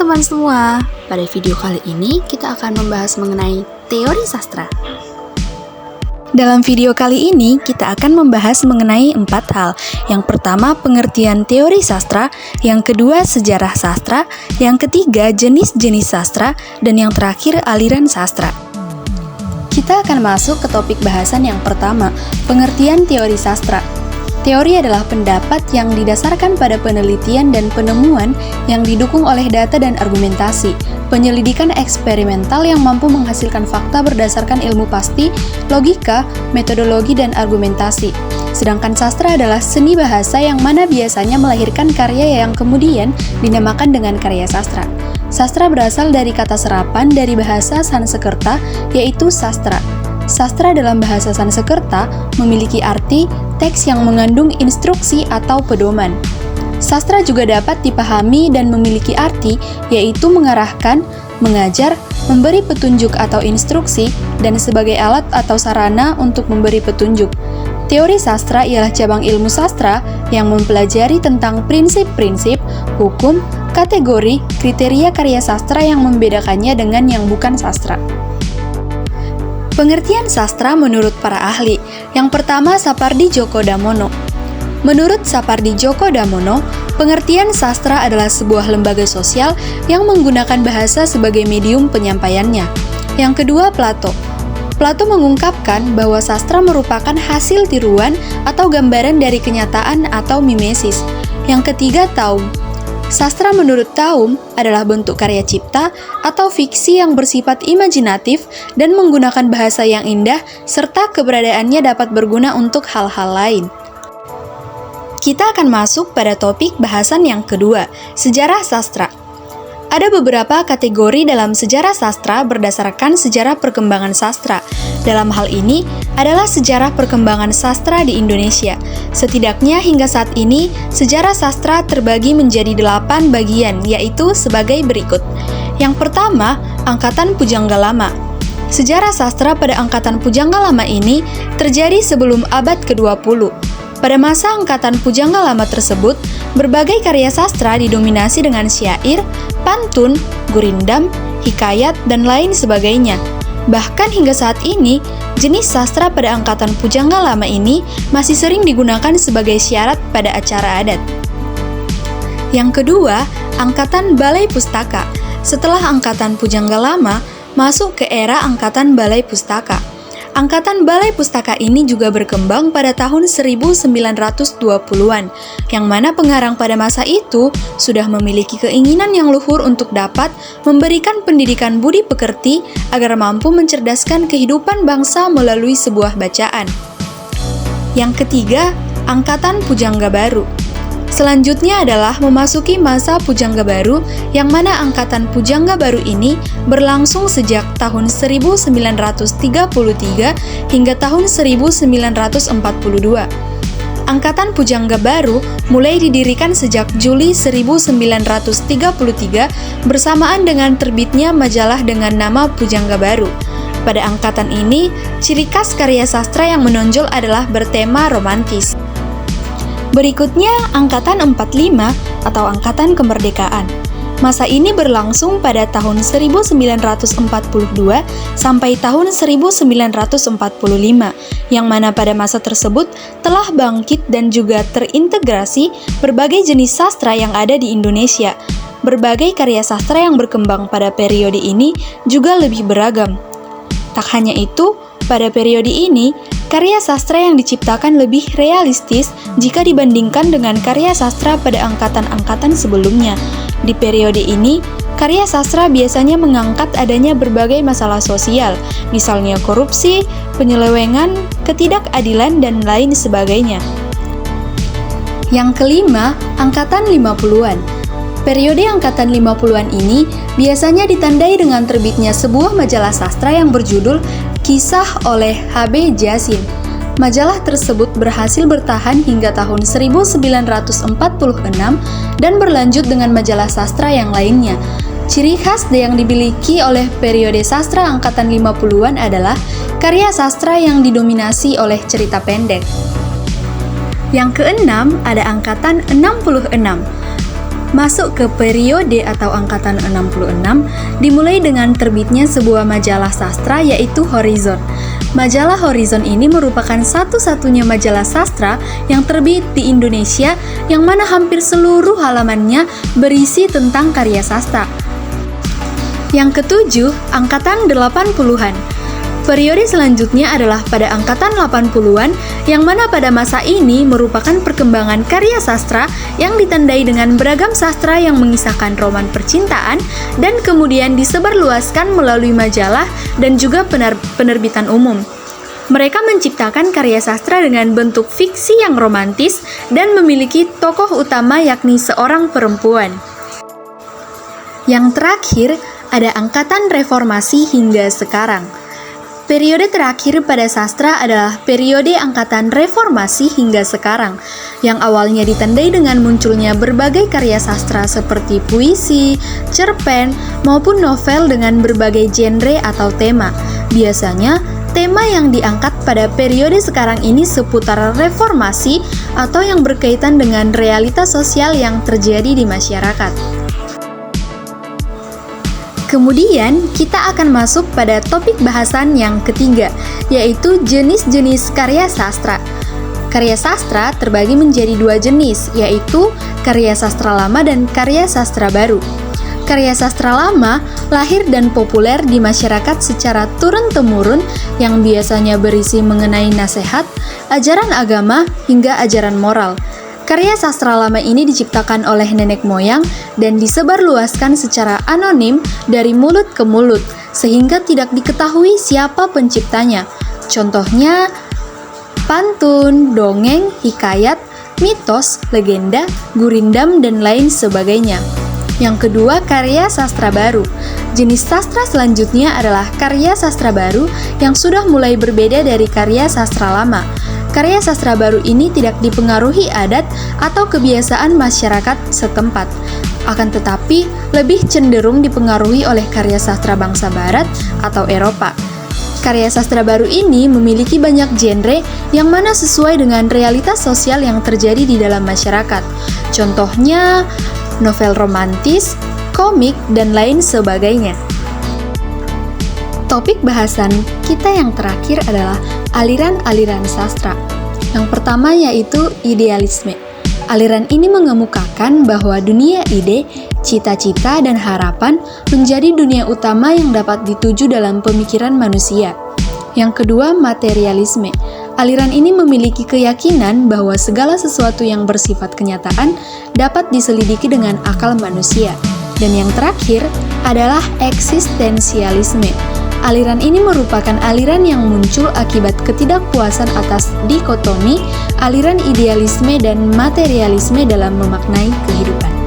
teman-teman semua, pada video kali ini kita akan membahas mengenai teori sastra. Dalam video kali ini kita akan membahas mengenai 4 hal. Yang pertama, pengertian teori sastra, yang kedua, sejarah sastra, yang ketiga, jenis-jenis sastra, dan yang terakhir, aliran sastra. Kita akan masuk ke topik bahasan yang pertama, pengertian teori sastra. Teori adalah pendapat yang didasarkan pada penelitian dan penemuan yang didukung oleh data dan argumentasi, penyelidikan eksperimental yang mampu menghasilkan fakta berdasarkan ilmu pasti, logika, metodologi, dan argumentasi. Sedangkan sastra adalah seni bahasa yang mana biasanya melahirkan karya yang kemudian dinamakan dengan karya sastra. Sastra berasal dari kata serapan dari bahasa Sanskerta, yaitu sastra. Sastra dalam bahasa Sanskerta memiliki arti teks yang mengandung instruksi atau pedoman. Sastra juga dapat dipahami dan memiliki arti, yaitu mengarahkan, mengajar, memberi petunjuk atau instruksi, dan sebagai alat atau sarana untuk memberi petunjuk. Teori sastra ialah cabang ilmu sastra yang mempelajari tentang prinsip-prinsip, hukum, kategori, kriteria karya sastra yang membedakannya dengan yang bukan sastra. Pengertian sastra menurut para ahli. Yang pertama, Sapardi Djoko Damono. Menurut Sapardi Djoko Damono, pengertian sastra adalah sebuah lembaga sosial yang menggunakan bahasa sebagai medium penyampaiannya. Yang kedua, Plato. Plato mengungkapkan bahwa sastra merupakan hasil tiruan atau gambaran dari kenyataan atau mimesis. Yang ketiga, Taum. Sastra menurut Taum adalah bentuk karya cipta atau fiksi yang bersifat imajinatif dan menggunakan bahasa yang indah serta keberadaannya dapat berguna untuk hal-hal lain. Kita akan masuk pada topik bahasan yang kedua, sejarah sastra. Ada beberapa kategori dalam sejarah sastra berdasarkan sejarah perkembangan sastra. Dalam hal ini adalah sejarah perkembangan sastra di Indonesia. Setidaknya hingga saat ini, sejarah sastra terbagi menjadi 8 bagian, yaitu sebagai berikut. Yang pertama, Angkatan Pujangga Lama. Sejarah sastra pada Angkatan Pujangga Lama ini terjadi sebelum abad ke-20. Pada masa Angkatan Pujangga Lama tersebut, berbagai karya sastra didominasi dengan syair, pantun, gurindam, hikayat, dan lain sebagainya. Bahkan hingga saat ini, jenis sastra pada Angkatan Pujangga Lama ini masih sering digunakan sebagai syarat pada acara adat. Yang kedua, Angkatan Balai Pustaka. Setelah Angkatan Pujangga Lama, masuk ke era Angkatan Balai Pustaka. Angkatan Balai Pustaka ini juga berkembang pada tahun 1920-an, yang mana pengarang pada masa itu sudah memiliki keinginan yang luhur untuk dapat memberikan pendidikan budi pekerti agar mampu mencerdaskan kehidupan bangsa melalui sebuah bacaan. Yang ketiga, Angkatan Pujangga Baru. Selanjutnya adalah memasuki masa Pujangga Baru, yang mana Angkatan Pujangga Baru ini berlangsung sejak tahun 1933 hingga tahun 1942. Angkatan Pujangga Baru mulai didirikan sejak Juli 1933 bersamaan dengan terbitnya majalah dengan nama Pujangga Baru. Pada angkatan ini, ciri khas karya sastra yang menonjol adalah bertema romantis. Berikutnya, Angkatan 45 atau Angkatan Kemerdekaan. Masa ini berlangsung pada tahun 1942 sampai tahun 1945, yang mana pada masa tersebut telah bangkit dan juga terintegrasi berbagai jenis sastra yang ada di Indonesia. Berbagai karya sastra yang berkembang pada periode ini juga lebih beragam. Tak hanya itu, pada periode ini, karya sastra yang diciptakan lebih realistis jika dibandingkan dengan karya sastra pada angkatan-angkatan sebelumnya. Di periode ini, karya sastra biasanya mengangkat adanya berbagai masalah sosial, misalnya korupsi, penyelewengan, ketidakadilan, dan lain sebagainya. Yang kelima, Angkatan 50-an. Periode Angkatan 50-an ini biasanya ditandai dengan terbitnya sebuah majalah sastra yang berjudul Kisah oleh H.B. Jazin. Majalah tersebut berhasil bertahan hingga tahun 1946 dan berlanjut dengan majalah sastra yang lainnya. Ciri khas yang dimiliki oleh periode sastra Angkatan 50-an adalah karya sastra yang didominasi oleh cerita pendek. Yang keenam ada Angkatan 66. masuk ke periode atau angkatan 66 dimulai dengan terbitnya sebuah majalah sastra yaitu Horizon. Majalah Horizon ini merupakan satu-satunya majalah sastra yang terbit di Indonesia yang mana hampir seluruh halamannya berisi tentang karya sastra. Yang ketujuh, angkatan 80-an. Periode selanjutnya adalah pada angkatan 80-an, yang mana pada masa ini merupakan perkembangan karya sastra yang ditandai dengan beragam sastra yang mengisahkan roman percintaan dan kemudian disebarluaskan melalui majalah dan juga penerbitan umum. Mereka menciptakan karya sastra dengan bentuk fiksi yang romantis dan memiliki tokoh utama yakni seorang perempuan. Yang terakhir, ada angkatan reformasi hingga sekarang. Periode terakhir pada sastra adalah periode angkatan reformasi hingga sekarang, yang awalnya ditandai dengan munculnya berbagai karya sastra seperti puisi, cerpen, maupun novel dengan berbagai genre atau tema. Biasanya, tema yang diangkat pada periode sekarang ini seputar reformasi atau yang berkaitan dengan realitas sosial yang terjadi di masyarakat. Kemudian, kita akan masuk pada topik bahasan yang ketiga, yaitu jenis-jenis karya sastra. Karya sastra terbagi menjadi dua jenis, yaitu karya sastra lama dan karya sastra baru. Karya sastra lama lahir dan populer di masyarakat secara turun-temurun yang biasanya berisi mengenai nasihat, ajaran agama, hingga ajaran moral. Karya sastra lama ini diciptakan oleh nenek moyang dan disebarluaskan secara anonim dari mulut ke mulut, sehingga tidak diketahui siapa penciptanya. Contohnya, pantun, dongeng, hikayat, mitos, legenda, gurindam, dan lain sebagainya. Yang kedua, karya sastra baru. Jenis sastra selanjutnya adalah karya sastra baru yang sudah mulai berbeda dari karya sastra lama. Karya sastra baru ini tidak dipengaruhi adat atau kebiasaan masyarakat setempat, akan tetapi lebih cenderung dipengaruhi oleh karya sastra bangsa barat atau Eropa. Karya sastra baru ini memiliki banyak genre yang mana sesuai dengan realitas sosial yang terjadi di dalam masyarakat. Contohnya, novel romantis, komik, dan lain sebagainya. Topik bahasan kita yang terakhir adalah aliran-aliran sastra. Yang pertama yaitu idealisme. Aliran ini mengemukakan bahwa dunia ide, cita-cita, dan harapan menjadi dunia utama yang dapat dituju dalam pemikiran manusia. Yang kedua, materialisme. Aliran ini memiliki keyakinan bahwa segala sesuatu yang bersifat kenyataan dapat diselidiki dengan akal manusia. Dan yang terakhir adalah eksistensialisme. Aliran ini merupakan aliran yang muncul akibat ketidakpuasan atas dikotomi aliran idealisme dan materialisme dalam memaknai kehidupan.